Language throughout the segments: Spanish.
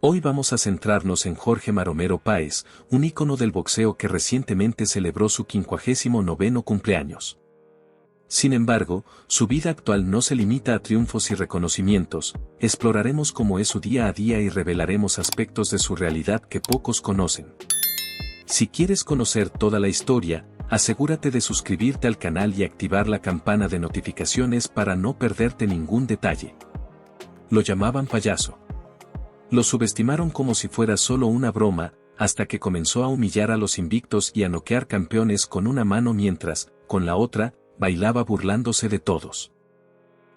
Hoy vamos a centrarnos en Jorge Maromero Páez, un ícono del boxeo que recientemente celebró su 59º cumpleaños. Sin embargo, su vida actual no se limita a triunfos y reconocimientos, exploraremos cómo es su día a día y revelaremos aspectos de su realidad que pocos conocen. Si quieres conocer toda la historia, asegúrate de suscribirte al canal y activar la campana de notificaciones para no perderte ningún detalle. Lo llamaban payaso. Lo subestimaron como si fuera solo una broma, hasta que comenzó a humillar a los invictos y a noquear campeones con una mano mientras, con la otra, bailaba burlándose de todos.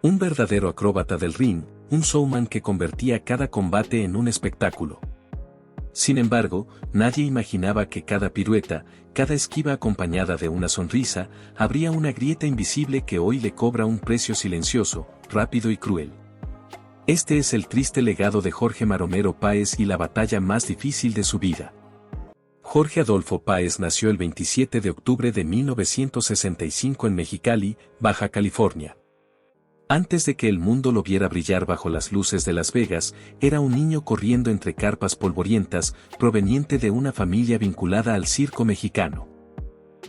Un verdadero acróbata del ring, un showman que convertía cada combate en un espectáculo. Sin embargo, nadie imaginaba que cada pirueta, cada esquiva acompañada de una sonrisa, abría una grieta invisible que hoy le cobra un precio silencioso, rápido y cruel. Este es el triste legado de Jorge Maromero Páez y la batalla más difícil de su vida. Jorge Adolfo Páez nació el 27 de octubre de 1965 en Mexicali, Baja California. Antes de que el mundo lo viera brillar bajo las luces de Las Vegas, era un niño corriendo entre carpas polvorientas, proveniente de una familia vinculada al circo mexicano.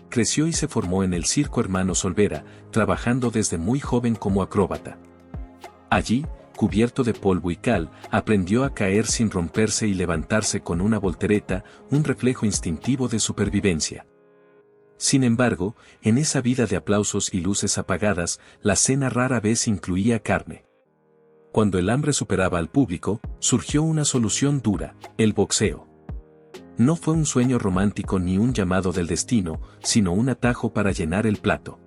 Creció y se formó en el Circo Hermanos Olvera, trabajando desde muy joven como acróbata. Allí, cubierto de polvo y cal, aprendió a caer sin romperse y levantarse con una voltereta, un reflejo instintivo de supervivencia. Sin embargo, en esa vida de aplausos y luces apagadas, la cena rara vez incluía carne. Cuando el hambre superaba al público, surgió una solución dura: el boxeo. No fue un sueño romántico ni un llamado del destino, sino un atajo para llenar el plato.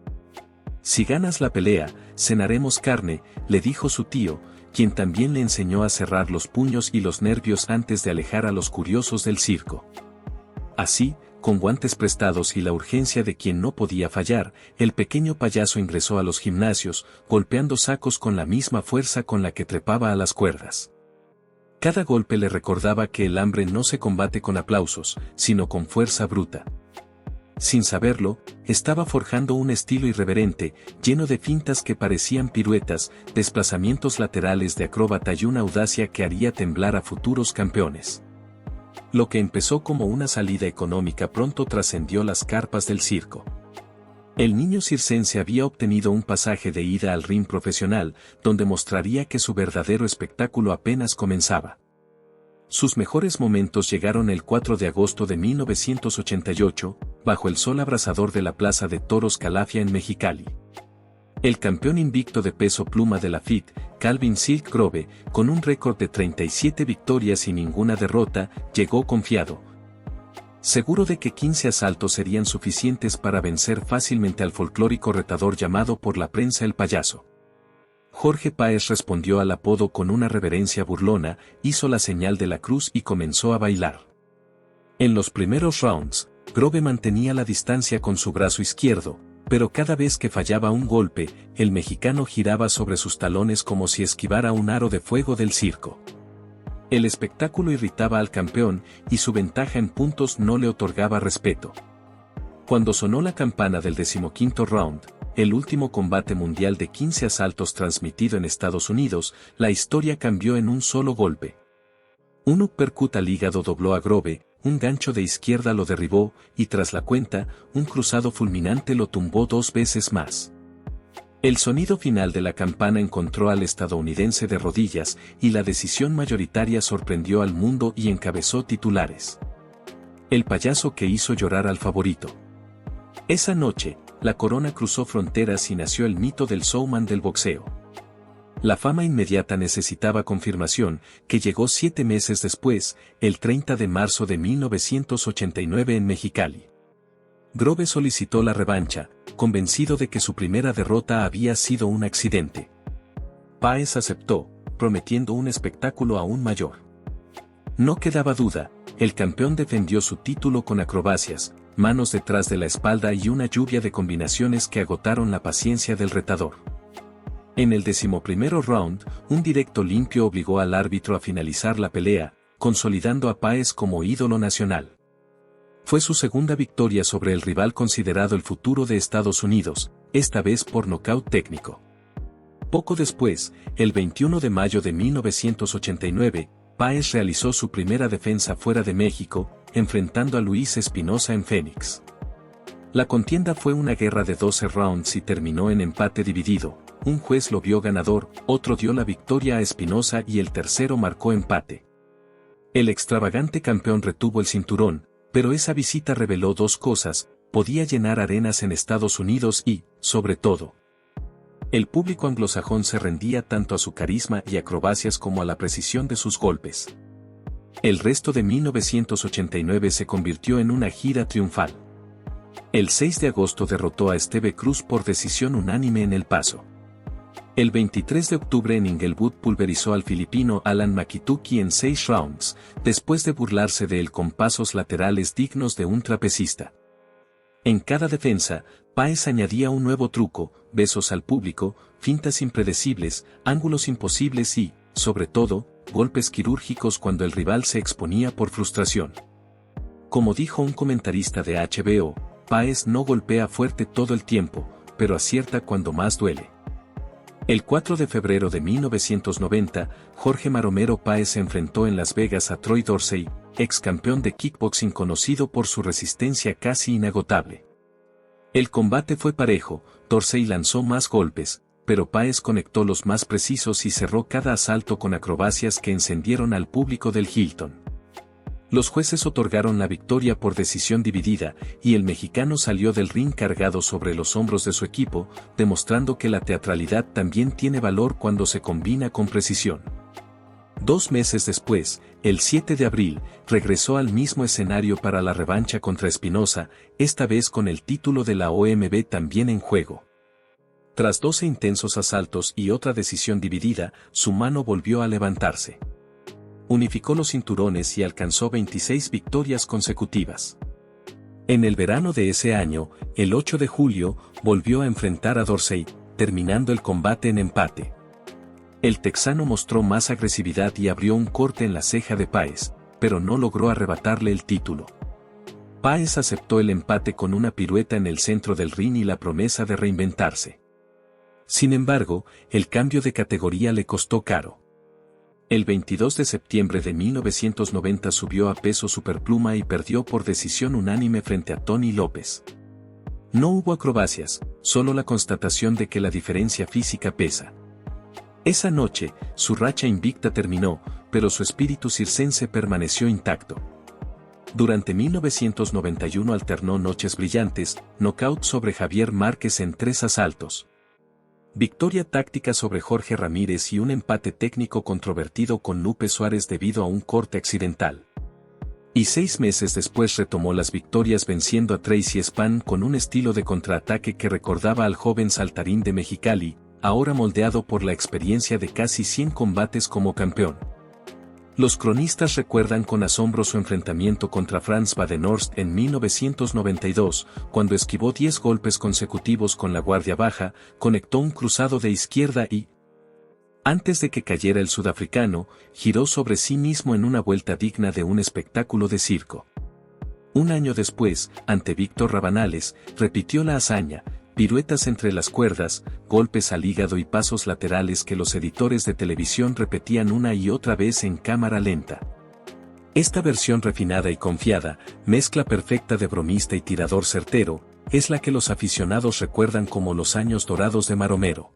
Si ganas la pelea, cenaremos carne, le dijo su tío, quien también le enseñó a cerrar los puños y los nervios antes de alejar a los curiosos del circo. Así, con guantes prestados y la urgencia de quien no podía fallar, el pequeño payaso ingresó a los gimnasios, golpeando sacos con la misma fuerza con la que trepaba a las cuerdas. Cada golpe le recordaba que el hambre no se combate con aplausos, sino con fuerza bruta. Sin saberlo, estaba forjando un estilo irreverente, lleno de fintas que parecían piruetas, desplazamientos laterales de acróbata y una audacia que haría temblar a futuros campeones. Lo que empezó como una salida económica pronto trascendió las carpas del circo. El niño circense había obtenido un pasaje de ida al ring profesional, donde mostraría que su verdadero espectáculo apenas comenzaba. Sus mejores momentos llegaron el 4 de agosto de 1988, bajo el sol abrasador de la Plaza de Toros Calafia en Mexicali. El campeón invicto de peso pluma de la FIT, Calvin Silk Grove, con un récord de 37 victorias y ninguna derrota, llegó confiado. Seguro de que 15 asaltos serían suficientes para vencer fácilmente al folclórico retador llamado por la prensa el payaso. Jorge Páez respondió al apodo con una reverencia burlona, hizo la señal de la cruz y comenzó a bailar. En los primeros rounds, Grove mantenía la distancia con su brazo izquierdo, pero cada vez que fallaba un golpe, el mexicano giraba sobre sus talones como si esquivara un aro de fuego del circo. El espectáculo irritaba al campeón, y su ventaja en puntos no le otorgaba respeto. Cuando sonó la campana del 15º round, el último combate mundial de 15 asaltos transmitido en Estados Unidos, la historia cambió en un solo golpe. Un uppercut al hígado dobló a Grove, un gancho de izquierda lo derribó, y tras la cuenta, un cruzado fulminante lo tumbó 2 veces más. El sonido final de la campana encontró al estadounidense de rodillas, y la decisión mayoritaria sorprendió al mundo y encabezó titulares. El payaso que hizo llorar al favorito. Esa noche, la corona cruzó fronteras y nació el mito del showman del boxeo. La fama inmediata necesitaba confirmación, que llegó 7 meses después, el 30 de marzo de 1989 en Mexicali. Grove solicitó la revancha, convencido de que su primera derrota había sido un accidente. Páez aceptó, prometiendo un espectáculo aún mayor. No quedaba duda, el campeón defendió su título con acrobacias, manos detrás de la espalda y una lluvia de combinaciones que agotaron la paciencia del retador. En el 11º round, un directo limpio obligó al árbitro a finalizar la pelea, consolidando a Páez como ídolo nacional. Fue su segunda victoria sobre el rival considerado el futuro de Estados Unidos, esta vez por nocaut técnico. Poco después, el 21 de mayo de 1989, Páez realizó su primera defensa fuera de México, enfrentando a Luis Espinosa en Phoenix. La contienda fue una guerra de 12 rounds y terminó en empate dividido. Un juez lo vio ganador, otro dio la victoria a Espinosa y el tercero marcó empate. El extravagante campeón retuvo el cinturón, pero esa visita reveló dos cosas: podía llenar arenas en Estados Unidos y, sobre todo, el público anglosajón se rendía tanto a su carisma y acrobacias como a la precisión de sus golpes. El resto de 1989 se convirtió en una gira triunfal. El 6 de agosto derrotó a Esteve Cruz por decisión unánime en El Paso. El 23 de octubre en Inglewood pulverizó al filipino Alan Makituki en 6 rounds, después de burlarse de él con pasos laterales dignos de un trapecista. En cada defensa, Páez añadía un nuevo truco: besos al público, fintas impredecibles, ángulos imposibles y, sobre todo, golpes quirúrgicos cuando el rival se exponía por frustración. Como dijo un comentarista de HBO, Páez no golpea fuerte todo el tiempo, pero acierta cuando más duele. El 4 de febrero de 1990, Jorge Maromero Páez se enfrentó en Las Vegas a Troy Dorsey, ex campeón de kickboxing conocido por su resistencia casi inagotable. El combate fue parejo, Dorsey lanzó más golpes, pero Páez conectó los más precisos y cerró cada asalto con acrobacias que encendieron al público del Hilton. Los jueces otorgaron la victoria por decisión dividida, y el mexicano salió del ring cargado sobre los hombros de su equipo, demostrando que la teatralidad también tiene valor cuando se combina con precisión. 2 meses después, el 7 de abril, regresó al mismo escenario para la revancha contra Espinosa, esta vez con el título de la OMB también en juego. Tras 12 intensos asaltos y otra decisión dividida, su mano volvió a levantarse. Unificó los cinturones y alcanzó 26 victorias consecutivas. En el verano de ese año, el 8 de julio, volvió a enfrentar a Dorsey, terminando el combate en empate. El texano mostró más agresividad y abrió un corte en la ceja de Páez, pero no logró arrebatarle el título. Páez aceptó el empate con una pirueta en el centro del ring y la promesa de reinventarse. Sin embargo, el cambio de categoría le costó caro. El 22 de septiembre de 1990 subió a peso superpluma y perdió por decisión unánime frente a Tony López. No hubo acrobacias, solo la constatación de que la diferencia física pesa. Esa noche, su racha invicta terminó, pero su espíritu circense permaneció intacto. Durante 1991 alternó noches brillantes, nocaut sobre Javier Márquez en 3 asaltos. Victoria táctica sobre Jorge Ramírez y un empate técnico controvertido con Lupe Suárez debido a un corte accidental. Y 6 meses después retomó las victorias venciendo a Tracy Spann con un estilo de contraataque que recordaba al joven saltarín de Mexicali, ahora moldeado por la experiencia de casi 100 combates como campeón. Los cronistas recuerdan con asombro su enfrentamiento contra Franz Badenhorst en 1992, cuando esquivó 10 golpes consecutivos con la guardia baja, conectó un cruzado de izquierda y, antes de que cayera el sudafricano, giró sobre sí mismo en una vuelta digna de un espectáculo de circo. Un año después, ante Víctor Rabanales, repitió la hazaña: piruetas entre las cuerdas, golpes al hígado y pasos laterales que los editores de televisión repetían una y otra vez en cámara lenta. Esta versión refinada y confiada, mezcla perfecta de bromista y tirador certero, es la que los aficionados recuerdan como los años dorados de Maromero.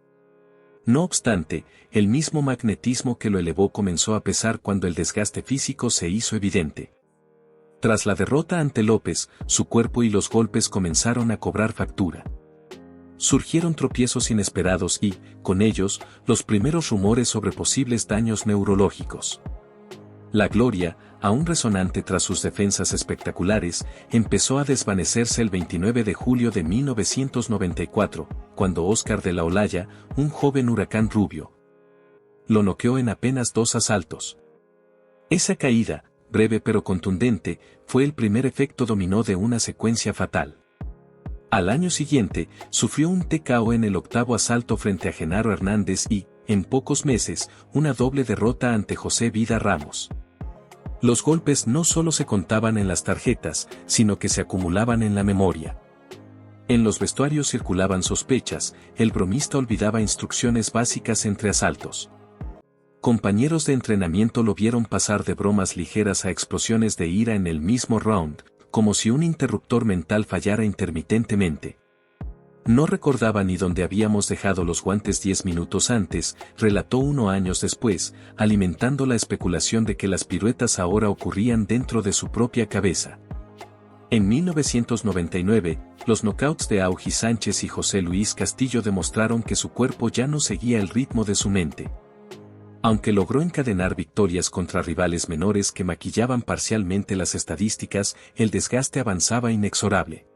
No obstante, el mismo magnetismo que lo elevó comenzó a pesar cuando el desgaste físico se hizo evidente. Tras la derrota ante López, su cuerpo y los golpes comenzaron a cobrar factura. Surgieron tropiezos inesperados y, con ellos, los primeros rumores sobre posibles daños neurológicos. La gloria, aún resonante tras sus defensas espectaculares, empezó a desvanecerse el 29 de julio de 1994, cuando Óscar de la Olaya, un joven huracán rubio, lo noqueó en apenas 2 asaltos. Esa caída, breve pero contundente, fue el primer efecto dominó de una secuencia fatal. Al año siguiente, sufrió un TKO en el 8º asalto frente a Genaro Hernández y, en pocos meses, una doble derrota ante José Vida Ramos. Los golpes no solo se contaban en las tarjetas, sino que se acumulaban en la memoria. En los vestuarios circulaban sospechas, el bromista olvidaba instrucciones básicas entre asaltos. Compañeros de entrenamiento lo vieron pasar de bromas ligeras a explosiones de ira en el mismo round, como si un interruptor mental fallara intermitentemente. No recordaba ni dónde habíamos dejado los guantes 10 minutos antes, relató uno años después, alimentando la especulación de que las piruetas ahora ocurrían dentro de su propia cabeza. En 1999, los knockouts de Augie Sánchez y José Luis Castillo demostraron que su cuerpo ya no seguía el ritmo de su mente. Aunque logró encadenar victorias contra rivales menores que maquillaban parcialmente las estadísticas, el desgaste avanzaba inexorable.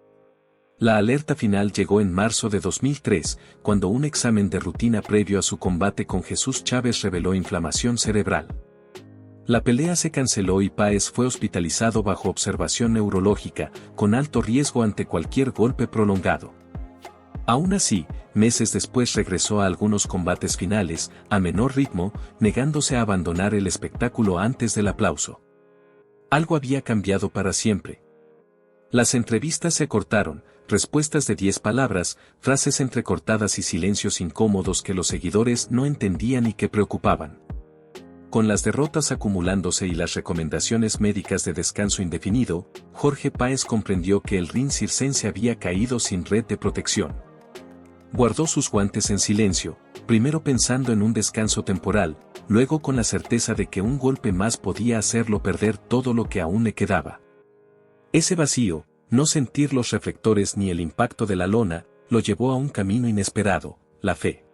La alerta final llegó en marzo de 2003, cuando un examen de rutina previo a su combate con Jesús Chávez reveló inflamación cerebral. La pelea se canceló y Páez fue hospitalizado bajo observación neurológica, con alto riesgo ante cualquier golpe prolongado. Aún así, meses después regresó a algunos combates finales, a menor ritmo, negándose a abandonar el espectáculo antes del aplauso. Algo había cambiado para siempre. Las entrevistas se cortaron, respuestas de 10 palabras, frases entrecortadas y silencios incómodos que los seguidores no entendían y que preocupaban. Con las derrotas acumulándose y las recomendaciones médicas de descanso indefinido, Jorge Páez comprendió que el ring circense había caído sin red de protección. Guardó sus guantes en silencio, primero pensando en un descanso temporal, luego con la certeza de que un golpe más podía hacerlo perder todo lo que aún le quedaba. Ese vacío, no sentir los reflectores ni el impacto de la lona, lo llevó a un camino inesperado, la fe.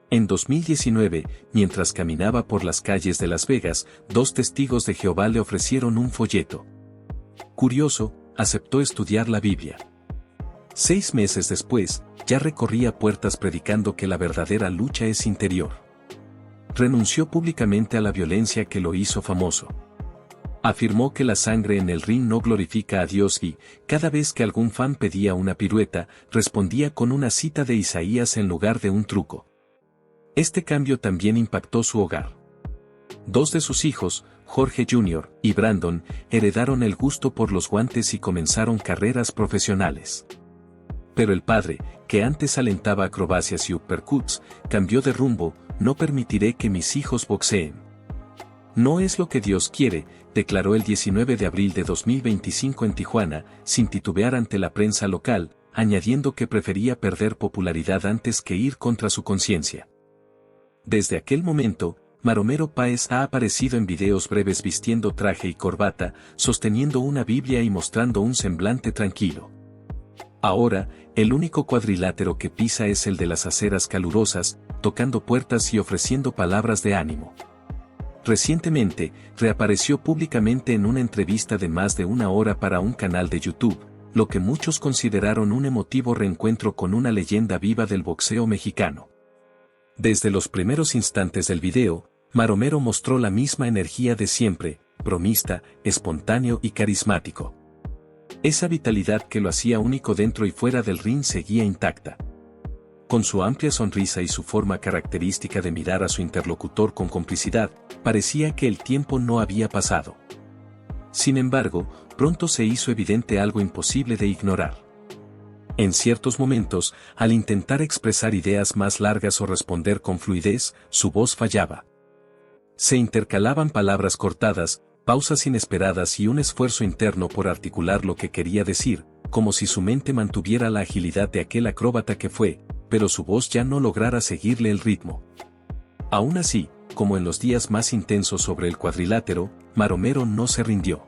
En 2019, mientras caminaba por las calles de Las Vegas, 2 testigos de Jehová le ofrecieron un folleto. Curioso, aceptó estudiar la Biblia. 6 meses después, ya recorría puertas predicando que la verdadera lucha es interior. Renunció públicamente a la violencia que lo hizo famoso. Afirmó que la sangre en el ring no glorifica a Dios y, cada vez que algún fan pedía una pirueta, respondía con una cita de Isaías en lugar de un truco. Este cambio también impactó su hogar. 2 de sus hijos, Jorge Jr. y Brandon, heredaron el gusto por los guantes y comenzaron carreras profesionales. Pero el padre, que antes alentaba acrobacias y uppercuts, cambió de rumbo. No permitiré que mis hijos boxeen. No es lo que Dios quiere, declaró el 19 de abril de 2025 en Tijuana, sin titubear ante la prensa local, añadiendo que prefería perder popularidad antes que ir contra su conciencia. Desde aquel momento, Maromero Páez ha aparecido en videos breves vistiendo traje y corbata, sosteniendo una Biblia y mostrando un semblante tranquilo. Ahora, el único cuadrilátero que pisa es el de las aceras calurosas, tocando puertas y ofreciendo palabras de ánimo. Recientemente, reapareció públicamente en una entrevista de más de 1 hora para un canal de YouTube, lo que muchos consideraron un emotivo reencuentro con una leyenda viva del boxeo mexicano. Desde los primeros instantes del video, Maromero mostró la misma energía de siempre, bromista, espontáneo y carismático. Esa vitalidad que lo hacía único dentro y fuera del ring seguía intacta. Con su amplia sonrisa y su forma característica de mirar a su interlocutor con complicidad, parecía que el tiempo no había pasado. Sin embargo, pronto se hizo evidente algo imposible de ignorar. En ciertos momentos, al intentar expresar ideas más largas o responder con fluidez, su voz fallaba. Se intercalaban palabras cortadas, pausas inesperadas y un esfuerzo interno por articular lo que quería decir, como si su mente mantuviera la agilidad de aquel acróbata que fue, pero su voz ya no lograra seguirle el ritmo. Aún así, como en los días más intensos sobre el cuadrilátero, Maromero no se rindió.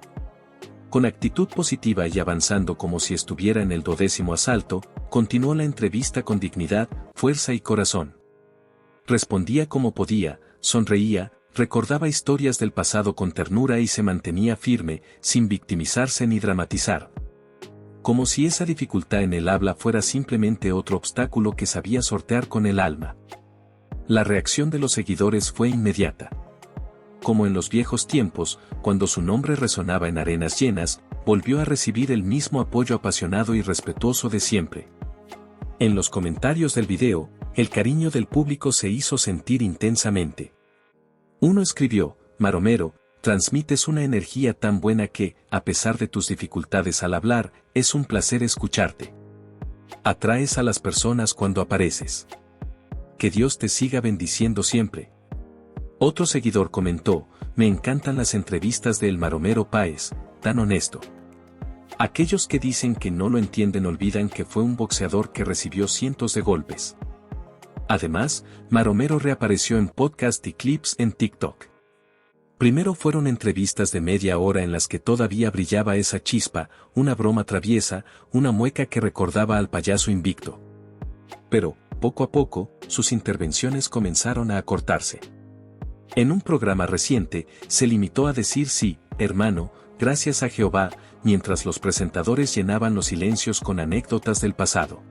Con actitud positiva y avanzando como si estuviera en el 12º asalto, continuó la entrevista con dignidad, fuerza y corazón. Respondía como podía, sonreía, recordaba historias del pasado con ternura y se mantenía firme, sin victimizarse ni dramatizar. Como si esa dificultad en el habla fuera simplemente otro obstáculo que sabía sortear con el alma. La reacción de los seguidores fue inmediata. Como en los viejos tiempos, cuando su nombre resonaba en arenas llenas, volvió a recibir el mismo apoyo apasionado y respetuoso de siempre. En los comentarios del video, el cariño del público se hizo sentir intensamente. Uno escribió: Maromero, transmites una energía tan buena que, a pesar de tus dificultades al hablar, es un placer escucharte. Atraes a las personas cuando apareces. Que Dios te siga bendiciendo siempre. Otro seguidor comentó: me encantan las entrevistas de El Maromero Páez, tan honesto. Aquellos que dicen que no lo entienden olvidan que fue un boxeador que recibió cientos de golpes. Además, Maromero reapareció en podcast y clips en TikTok. Primero fueron entrevistas de media hora en las que todavía brillaba esa chispa, una broma traviesa, una mueca que recordaba al payaso invicto. Pero, poco a poco, sus intervenciones comenzaron a acortarse. En un programa reciente, se limitó a decir sí, hermano, gracias a Jehová, mientras los presentadores llenaban los silencios con anécdotas del pasado.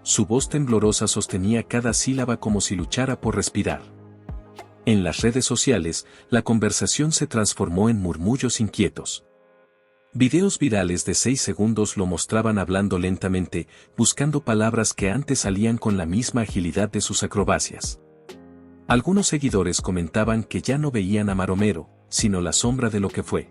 Su voz temblorosa sostenía cada sílaba como si luchara por respirar. En las redes sociales, la conversación se transformó en murmullos inquietos. Videos virales de 6 segundos lo mostraban hablando lentamente, buscando palabras que antes salían con la misma agilidad de sus acrobacias. Algunos seguidores comentaban que ya no veían a Maromero, sino la sombra de lo que fue.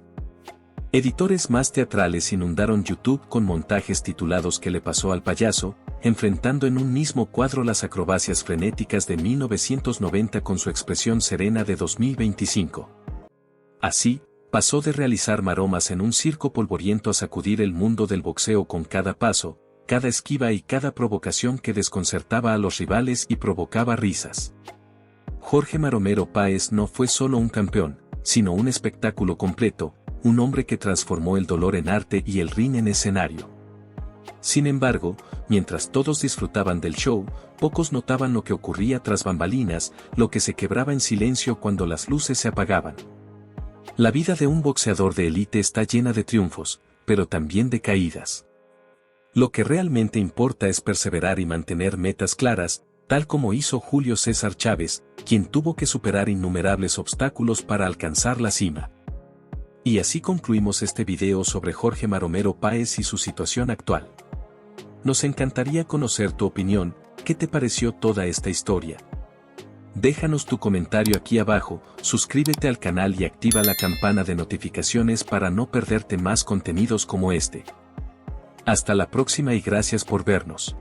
Editores más teatrales inundaron YouTube con montajes titulados ¿Qué le pasó al payaso?, enfrentando en un mismo cuadro las acrobacias frenéticas de 1990 con su expresión serena de 2025. Así, pasó de realizar maromas en un circo polvoriento a sacudir el mundo del boxeo con cada paso, cada esquiva y cada provocación que desconcertaba a los rivales y provocaba risas. Jorge Maromero Páez no fue solo un campeón, sino un espectáculo completo, un hombre que transformó el dolor en arte y el ring en escenario. Sin embargo, mientras todos disfrutaban del show, pocos notaban lo que ocurría tras bambalinas, lo que se quebraba en silencio cuando las luces se apagaban. La vida de un boxeador de élite está llena de triunfos, pero también de caídas. Lo que realmente importa es perseverar y mantener metas claras, tal como hizo Julio César Chávez, quien tuvo que superar innumerables obstáculos para alcanzar la cima. Y así concluimos este video sobre Jorge Maromero Páez y su situación actual. Nos encantaría conocer tu opinión. ¿Qué te pareció toda esta historia? Déjanos tu comentario aquí abajo, suscríbete al canal y activa la campana de notificaciones para no perderte más contenidos como este. Hasta la próxima y gracias por vernos.